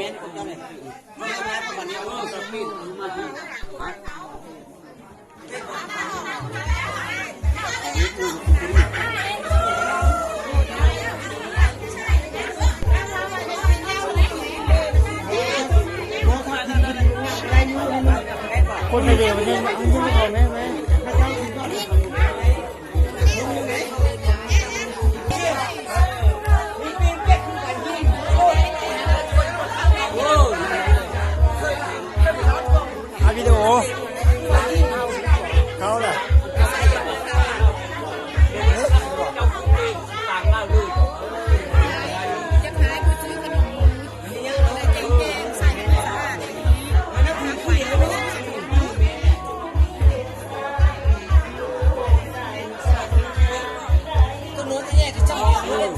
ม้นของเจ้าเลยไม่ทำงานประมาณนี้เราปีนมาดีคนไม่เดียวมันยังไม่พอไหมวิดีโอเขาแหละต่างเล่าลูกจะขายผู้ซื้อขนมอะไรแกงใส่ให้สะอาดมันน่าทำไปแล้วไม่ได้ตัวนู้นแยกกับเจ้าเลย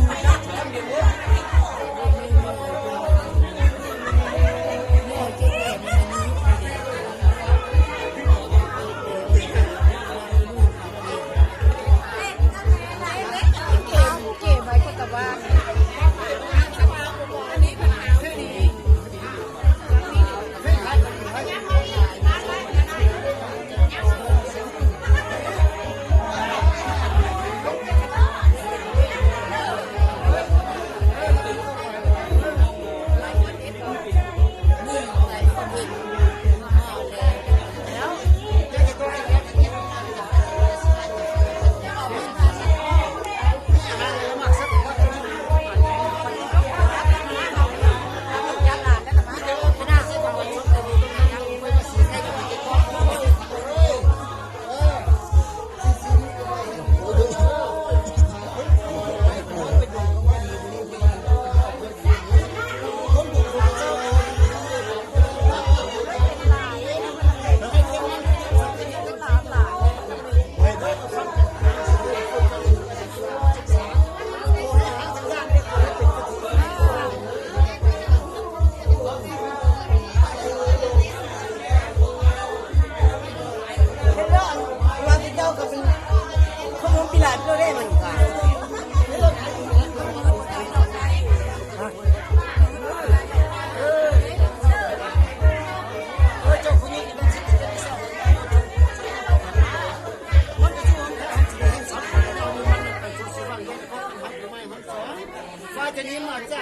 จะยิ้มมาจ้ะ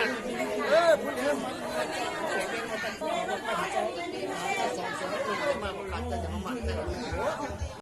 พูดเรื่องมาคนหลังจะ